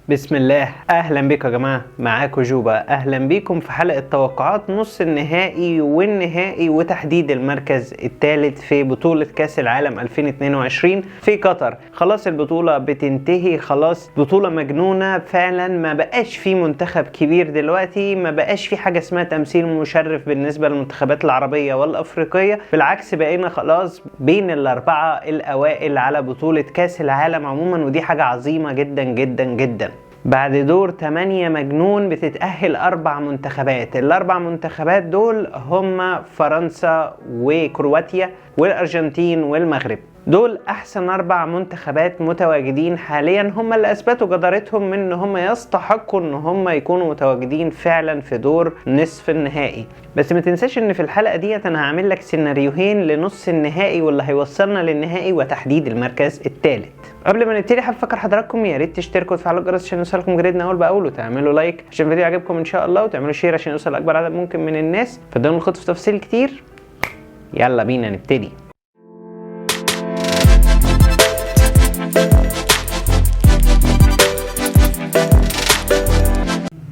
بسم الله، اهلا بكم يا جماعه. معاكم جوبا. اهلا بكم في حلقه توقعات نص النهائي والنهائي وتحديد المركز الثالث في بطوله كاس العالم 2022 في قطر. خلاص البطوله بتنتهي، خلاص بطوله مجنونه فعلا. ما بقاش في منتخب كبير دلوقتي، ما بقاش في حاجه اسمها تمثيل مشرف بالنسبه للمنتخبات العربيه والافريقيه. بالعكس بقينا خلاص بين الاربعه الاوائل على بطوله كاس العالم عموما، ودي حاجه عظيمه جدا جدا جدا. بعد دور 8 مجنون بتتأهل 4 منتخبات. الأربع منتخبات دول هم فرنسا وكرواتيا والأرجنتين والمغرب. دول أحسن 4 منتخبات متواجدين حاليا، هم اللي أثبتوا جدارتهم من إن هم يستحقوا إن هم يكونوا متواجدين فعلا في دور نصف النهائي. بس ما تنساش إن في الحلقة ديت أنا هعمل لك سيناريوهين لنص النهائي واللي هيوصلنا للنهائي وتحديد المركز الثالث. قبل ما نبتدي حابب افكر حضراتكم يا ريت تشتركوا وتفعلوا الجرس عشان يوصلكم جديدنا اول باول، وتعملوا لايك عشان الفيديو عجبكم ان شاء الله، وتعملوا شير عشان يوصل لاكبر عدد ممكن من الناس. فدون الخوض في تفاصيل كتير، يلا بينا نبتدي.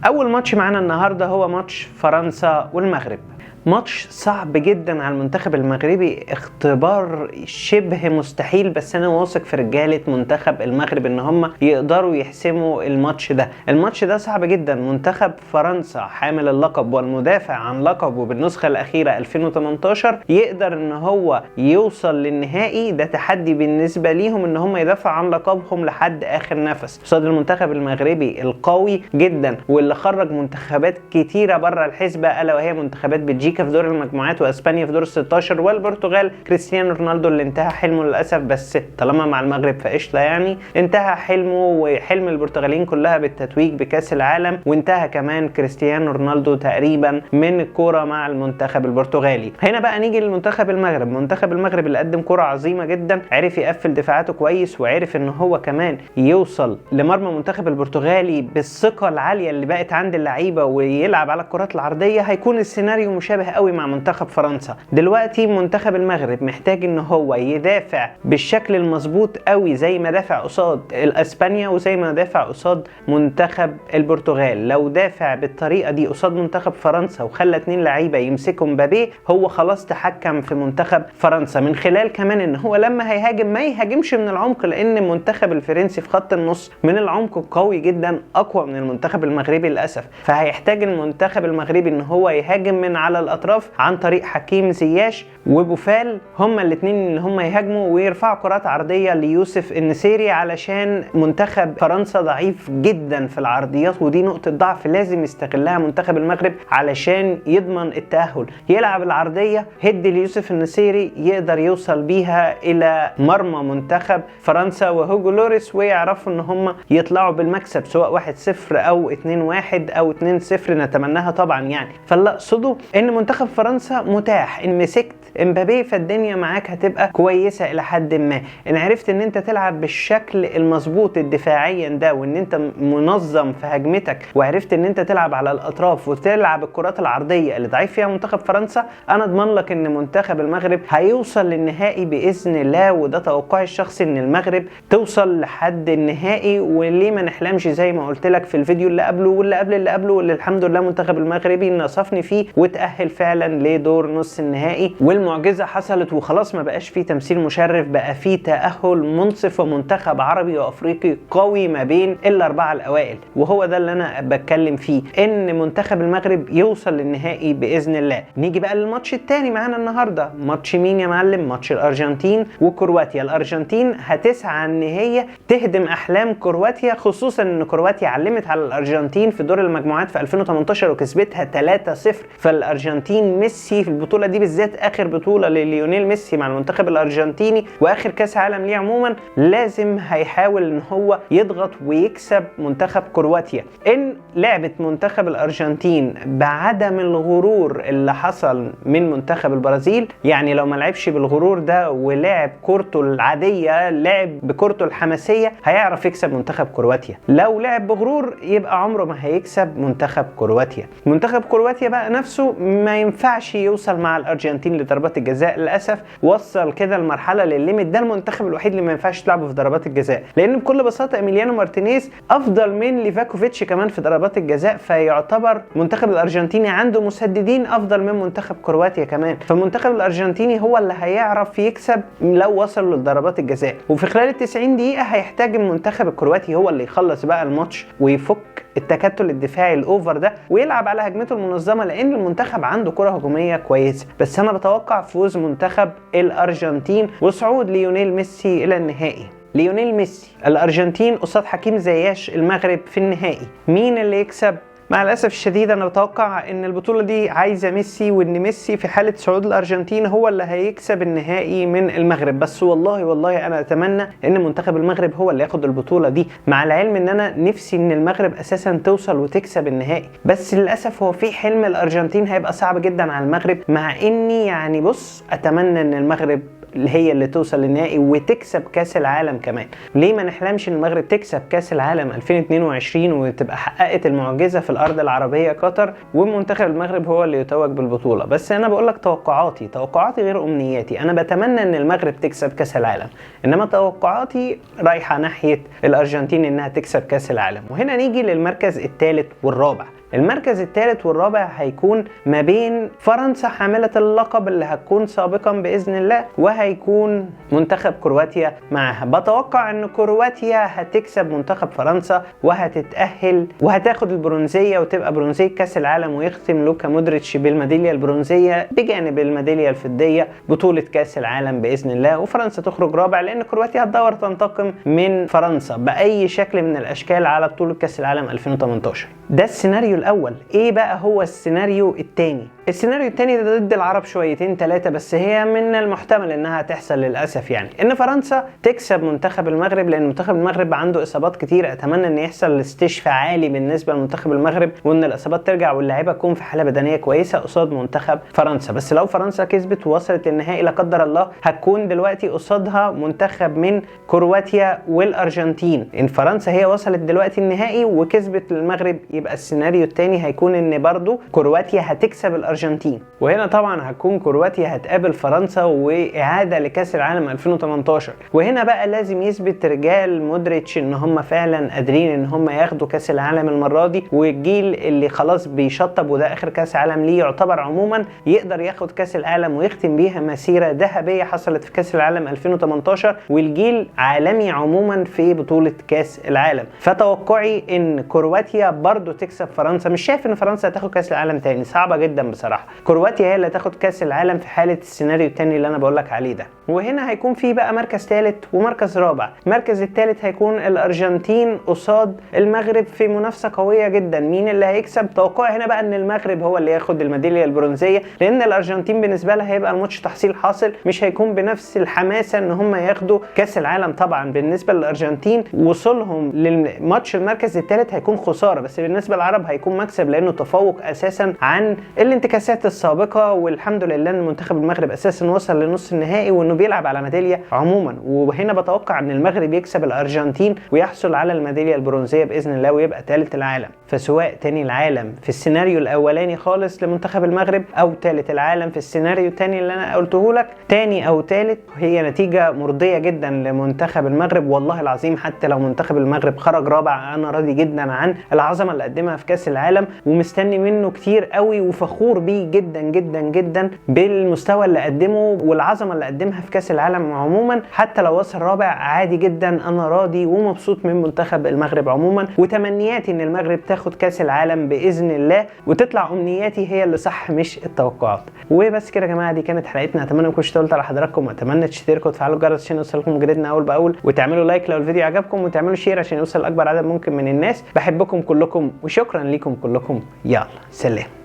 اول ماتش معانا النهارده هو ماتش فرنسا والمغرب. ماتش صعب جدا على المنتخب المغربي، اختبار شبه مستحيل، بس انا واثق في رجاله منتخب المغرب ان هم يقدروا يحسموا الماتش ده. الماتش ده صعب جدا. منتخب فرنسا حامل اللقب والمدافع عن لقبه بالنسخه الاخيره 2018 يقدر ان هو يوصل للنهائي. ده تحدي بالنسبه ليهم ان هم يدافعوا عن لقبهم لحد اخر نفس قصاد المنتخب المغربي القوي جدا واللي خرج منتخبات كتيره بره الحسبه، الا وهي منتخبات بلجيكا في دور المجموعات واسبانيا في دور ال16 والبرتغال كريستيانو رونالدو اللي انتهى حلمه للاسف، بس طالما مع المغرب فقشطه يعني. انتهى حلمه وحلم البرتغاليين كلها بالتتويج بكاس العالم، وانتهى كمان كريستيانو رونالدو تقريبا من الكوره مع المنتخب البرتغالي. هنا بقى نيجي للمنتخب المغرب. منتخب المغرب اللي قدم كوره عظيمه جدا، عرف يقفل دفاعاته كويس، وعرف ان هو كمان يوصل لمرمى المنتخب البرتغالي بالثقه العاليه اللي بقت عند اللعيبه ويلعب على الكرات العرضيه. هيكون السيناريو مشابه قوي مع منتخب فرنسا. دلوقتي منتخب المغرب محتاج ان هو يدافع بالشكل المظبوط قوي زي ما دافع قصاد الاسبانيا وزي ما دافع قصاد منتخب البرتغال. لو دافع بالطريقه دي قصاد منتخب فرنسا وخلى 2 لعيبه يمسكوا مبابي، هو خلاص تحكم في منتخب فرنسا، من خلال كمان ان هو لما هيهاجم ما يهاجمش من العمق، لان المنتخب الفرنسي في خط النص من العمق قوي جدا، اقوى من المنتخب المغربي للاسف. فهيحتاج المنتخب المغربي ان هو يهاجم من على الاطراف عن طريق حكيم زياش وبوفال، هما الاثنين اللي هما يهاجموا ويرفعوا كرات عرضيه ليوسف النسيري، علشان منتخب فرنسا ضعيف جدا في العرضيات، ودي نقطه ضعف لازم يستغلها منتخب المغرب علشان يضمن التاهل. يلعب العرضيه هدي ليوسف النسيري يقدر يوصل بيها الى مرمى منتخب فرنسا وهوجو لوريس، ويعرفوا ان هما يطلعوا بالمكسب سواء 1-0 او 2-1 او 2-0، نتمناها طبعا يعني. فاللي اقصده ان منتخب فرنسا متاح ان مسكت امبابي فالدنيا معاك هتبقى كويسه الى حد ما. ان عرفت ان انت تلعب بالشكل المظبوط الدفاعيا ده، وان انت منظم في هجمتك، وعرفت ان انت تلعب على الاطراف وتلعب الكرات العرضيه اللي ضعيف فيها منتخب فرنسا، انا اضمن لك ان منتخب المغرب هيوصل للنهائي باذن الله. وده توقعي الشخصي ان المغرب توصل لحد النهائي. وليه ما نحلمش زي ما قلت لك في الفيديو اللي قبله واللي قبل اللي قبله، واللي الحمد لله منتخب المغربي نصفني فيه وتأهل فعلا لدور نص النهائي. والمعجزة حصلت وخلاص، ما بقاش فيه تمثيل مشرف، بقى فيه تأهل منصف ومنتخب عربي وافريقي قوي ما بين الاربعة الاوائل. وهو ده اللي انا بتكلم فيه، ان منتخب المغرب يوصل للنهائي باذن الله. نيجي بقى للماتش الثاني معانا النهارده. ماتش مين يا معلم؟ ماتش الارجنتين وكرواتيا. الارجنتين هتسعى ان هي تهدم احلام كرواتيا، خصوصا ان كرواتيا علمت على الارجنتين في دور المجموعات في 2018 وكسبتها 3-0. فالارجنتين ميسي في البطوله دي بالذات، اخر بطوله لليونيل ميسي مع المنتخب الارجنتيني واخر كاس عالم ليه عموما، لازم هيحاول ان هو يضغط ويكسب منتخب كرواتيا. ان لعبت منتخب الارجنتين بعدم الغرور اللي حصل من منتخب البرازيل، يعني لو ما لعبش بالغرور ده ولعب كورته العاديه، لعب بكورته الحماسيه، هيعرف يكسب منتخب كرواتيا. لو لعب بغرور يبقى عمره ما هيكسب منتخب كرواتيا. منتخب كرواتيا بقى نفسه وما ينفعش يوصل مع الارجنتين لضربات الجزاء. للاسف وصل كده المرحله للليميت ده، المنتخب الوحيد اللي ما ينفعش تلعبه في ضربات الجزاء، لان بكل بساطه ايميليانو مارتينيز افضل من ليفاكوفيتش كمان في ضربات الجزاء، فيعتبر منتخب الارجنتيني عنده مسددين افضل من منتخب كرواتيا كمان، فالمنتخب الارجنتيني هو اللي هيعرف يكسب لو وصل لضربات الجزاء. وفي خلال 90 دقيقه هيحتاج المنتخب الكرواتي هو اللي يخلص بقى الماتش ويفك التكتل الدفاعي الاوفر ده ويلعب على هجمته المنظمه، لان المنتخب عنده كره هجوميه كويسه. بس انا بتوقع فوز منتخب الارجنتين وصعود ليونيل ميسي الى النهائي. ليونيل ميسي الارجنتين قصاد حكيم زياش المغرب في النهائي، مين اللي يكسب؟ مع الاسف الشديد انا بتوقع ان البطوله دي عايزه ميسي، وان ميسي في حاله صعود الارجنتين هو اللي هيكسب النهائي من المغرب. بس والله انا اتمنى ان منتخب المغرب هو اللي ياخد البطوله دي، مع العلم ان انا نفسي ان المغرب اساسا توصل وتكسب النهائي، بس للاسف هو في حلم الارجنتين هيبقى صعب جدا على المغرب. مع اني يعني بص اتمنى ان المغرب هي اللي توصل للنهائي وتكسب كاس العالم كمان. ليه ما نحلمش ان المغرب تكسب كاس العالم 2022 وتبقى حققت المعجزه في الارض العربيه قطر، ومنتخب المغرب هو اللي يتوج بالبطوله. بس انا بقول لك توقعاتي غير امنياتي. انا بتمنى ان المغرب تكسب كاس العالم، انما توقعاتي رايحه ناحيه الارجنتين انها تكسب كاس العالم. وهنا نيجي للمركز الثالث والرابع. المركز الثالث والرابع هيكون ما بين فرنسا حاملة اللقب اللي هتكون سابقا بإذن الله، وهيكون منتخب كرواتيا معها. بتوقع ان كرواتيا هتكسب منتخب فرنسا وهتتأهل وهتاخد البرونزية وتبقى برونزية كاس العالم، ويختم لوكا مودريتش بالميدالية البرونزية بجانب الميدالية الفضية بطولة كاس العالم بإذن الله، وفرنسا تخرج رابع لأن كرواتيا هتدور تنتقم من فرنسا بأي شكل من الأشكال على بطولة كاس العالم 2018. ده السيناريو الاول. ايه بقى هو السيناريو الثاني؟ السيناريو الثاني ده ضد العرب شويتين ثلاثه، بس هي من المحتمل انها تحصل للاسف، يعني ان فرنسا تكسب منتخب المغرب، لان منتخب المغرب عنده اصابات كتير. اتمنى ان يحصل استشفاء عالي بالنسبه لمنتخب المغرب، وان الاصابات ترجع واللاعيبه تكون في حاله بدنيه كويسه قصاد منتخب فرنسا. بس لو فرنسا كسبت ووصلت النهائي لا قدر الله، هتكون دلوقتي قصادها منتخب من كرواتيا والارجنتين. ان فرنسا هي وصلت دلوقتي النهائي وكسبت المغرب، يبقى السيناريو الثاني هيكون ان برضو كرواتيا هتكسب الارجنتين، وهنا طبعا هتكون كرواتيا هتقابل فرنسا واعاده لكاس العالم 2018. وهنا بقى لازم يثبت رجال مودريتش ان هم فعلا قادرين ان هم ياخدوا كاس العالم المره دي، والجيل اللي خلاص بيشطب وده اخر كاس عالم ليه يعتبر عموما يقدر ياخد كاس العالم ويختم بيها مسيره ذهبيه حصلت في كاس العالم 2018، والجيل عالمي عموما في بطوله كاس العالم. فتوقعي ان كرواتيا برضو تكسب فرنسا. مش شايف ان فرنسا هتاخد كاس العالم تاني، صعبه جدا بصراحه. كرواتيا هي اللي هتاخد كاس العالم في حاله السيناريو الثاني اللي انا بقول لك عليه ده. وهنا هيكون في بقى مركز ثالث ومركز رابع. المركز الثالث هيكون الارجنتين قصاد المغرب في منافسه قويه جدا. مين اللي هيكسب؟ توقعي هنا بقى ان المغرب هو اللي ياخد الميداليه البرونزيه، لان الارجنتين بالنسبه لها هيبقى الماتش تحصيل حاصل، مش هيكون بنفس الحماسه ان هم ياخدوا كاس العالم. طبعا بالنسبه للارجنتين وصولهم للماتش المركز الثالث هيكون خساره، بس بالنسبه للعرب هيكون مكسب لانه تفوق اساسا عن الانتكاسات السابقه. والحمد لله ان منتخب المغرب اساسا وصل لنص النهائي وانه بيلعب على ميداليه عموما. وهنا بتوقع ان المغرب يكسب الارجنتين ويحصل على الميداليه البرونزيه باذن الله ويبقى ثالث العالم. فسواء ثاني العالم في السيناريو الاولاني خالص لمنتخب المغرب، او ثالث العالم في السيناريو الثاني اللي انا قلته لك، ثاني او ثالث، هي نتيجه مرضيه جدا لمنتخب المغرب. والله العظيم حتى لو منتخب المغرب خرج رابع انا راضي جدا عن العظمه اللي قدمها في كاس العالم، ومستني منه كتير قوي، وفخور بيه جدا جدا جدا بالمستوى اللي قدمه والعظمه اللي قدمها في كاس العالم عموما. حتى لو وصل رابع عادي جدا، انا راضي ومبسوط من منتخب المغرب عموما، وتمنياتي ان المغرب تاخد كاس العالم باذن الله، وتطلع امنياتي هي اللي صح مش التوقعات. وبس كده يا جماعه، دي كانت حلقتنا. اتمنى انكم اشتغلتوا على حضراتكم، واتمنى تشتركوا وتفعلوا الجرس عشان يوصلكم جديدنا اول باول، وتعملوا لايك لو الفيديو عجبكم، وتعملوا شير عشان يوصل لاكبر عدد ممكن من الناس. بحبكم كلكم وشكرا لكم كلكم. يلا سلام.